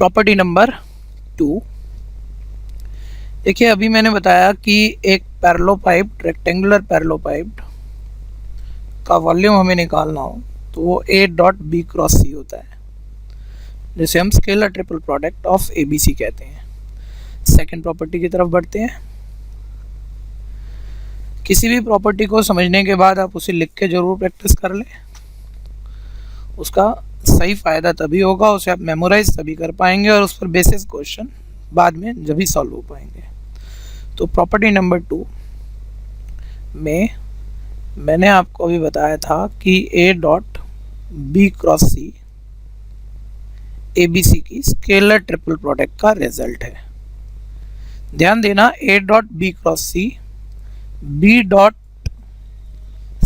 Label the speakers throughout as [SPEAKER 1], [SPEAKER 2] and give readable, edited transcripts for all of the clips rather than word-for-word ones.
[SPEAKER 1] Property number 2। देखिए, अभी मैंने बताया कि एक पैरेललोपाइप्ड, रेक्टेंगुलर पैरेललोपाइप्ड का वॉल्यूम हमें निकालना हो तो वो A dot B cross C होता है, जिसे हम scalar triple product of ABC कहते हैं। सेकेंड प्रॉपर्टी की तरफ बढ़ते हैं। किसी भी प्रॉपर्टी को समझने के बाद आप उसे लिख के ज़रूर प्रैक्टिस कर लें। उसका सही फ़ायदा तभी होगा, उसे आप मेमोराइज तभी कर पाएंगे और उस पर बेसिस क्वेश्चन बाद में जब भी सॉल्व हो पाएंगे। तो प्रॉपर्टी नंबर 2 में मैंने आपको अभी बताया था कि A dot B cross C ABC की स्केलर ट्रिपल प्रोडक्ट का रिजल्ट है। ध्यान देना, A dot B cross C, B dot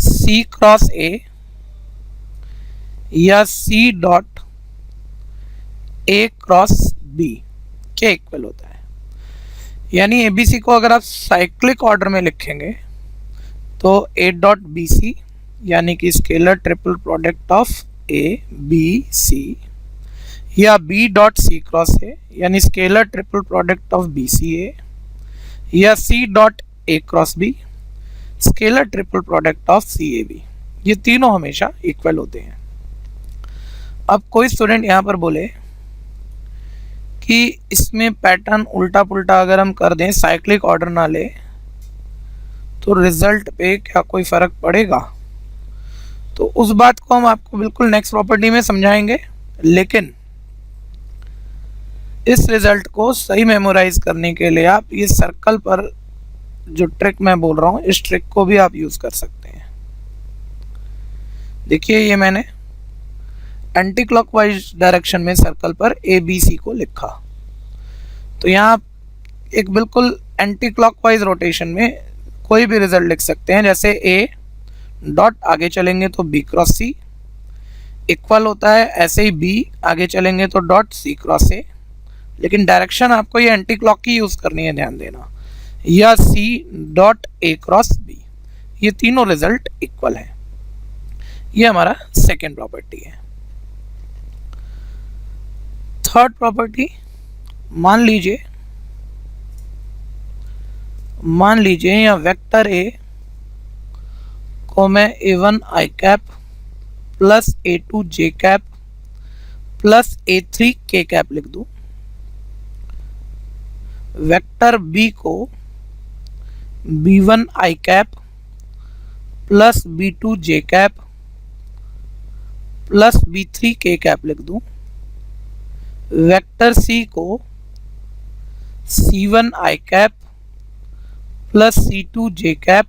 [SPEAKER 1] C cross A या C dot A cross B के इक्वल होता है। यानी ABC को अगर आप साइक्लिक ऑर्डर में लिखेंगे तो A डॉट BC यानी कि scalar triple product of A B C या B dot C cross A यानी scalar triple product of BCA या C dot A cross B scalar triple product of CAB, ये तीनों हमेशा इक्वल होते हैं। अब कोई स्टूडेंट यहाँ पर बोले कि इसमें पैटर्न उल्टा पुल्टा अगर हम कर दें, साइक्लिक ऑर्डर ना ले, तो रिजल्ट पे क्या कोई फ़र्क पड़ेगा? तो उस बात को हम आपको बिल्कुल नेक्स्ट प्रॉपर्टी में समझाएंगे। लेकिन इस रिजल्ट को सही मेमोराइज करने के लिए आप ये सर्कल पर जो ट्रिक मैं बोल रहा हूँ, इस ट्रिक को भी आप यूज़ कर सकते हैं। देखिए, ये मैंने एंटी क्लॉकवाइज डायरेक्शन में सर्कल पर ABC को लिखा। तो यहाँ आप एक बिल्कुल एंटी क्लॉकवाइज रोटेशन में कोई भी रिजल्ट लिख सकते हैं। जैसे A डॉट आगे चलेंगे तो B क्रॉस C इक्वल होता है, ऐसे ही B आगे चलेंगे तो डॉट C क्रॉस A, लेकिन डायरेक्शन आपको ये एंटी क्लॉक की यूज़ करनी है, ध्यान देना, या C dot A cross B, ये तीनों रिजल्ट इक्वल है। ये हमारा सेकेंड प्रॉपर्टी है। थर्ड प्रॉपर्टी, मान लीजिए या वेक्टर A को मैं A1 I cap plus A2 J cap plus A3 K cap लिख दूं। वेक्टर B को B1 I cap plus B2 J cap plus B3 K cap लिख दूं। वेक्टर C को C1 I cap plus C2 J cap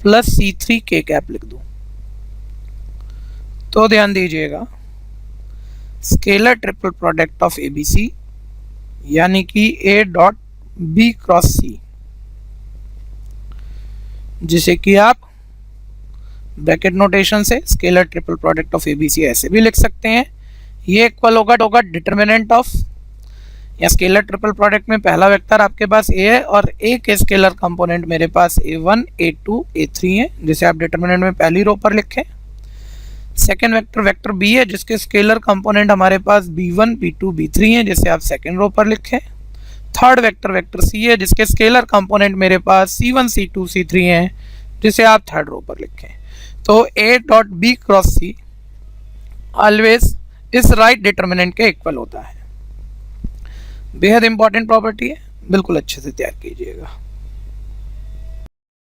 [SPEAKER 1] plus C3 K cap लिख दूं। तो ध्यान दीजिएगा, scalar triple product of ABC यानी कि A dot B cross C, जिसे कि आप ब्रैकेट नोटेशन से scalar triple product of ABC ऐसे भी लिख सकते हैं। ये इक्वल होगा डिटरमिनेंट ऑफ, या स्केलर ट्रिपल प्रोडक्ट में पहला वेक्टर आपके पास A है और A के स्केलर कंपोनेंट मेरे पास A1 A2 A3 है, जिसे आप डिटरमिनेंट में पहली रो पर लिखें। सेकेंड वेक्टर B है, जिसके स्केलर कंपोनेंट हमारे पास B1 B2 B3 है, जिसे आप सेकेंड रो पर लिखें। थर्ड वेक्टर C है, जिसके स्केलर कंपोनेंट मेरे पास C1 C2 C3 हैं, जिसे आप थर्ड रो पर लिखें। तो A dot B cross C always इस राइट डिटरमिनेंट के इक्वल होता है। बेहद इंपॉर्टेंट प्रॉपर्टी है, बिल्कुल अच्छे से तैयार कीजिएगा।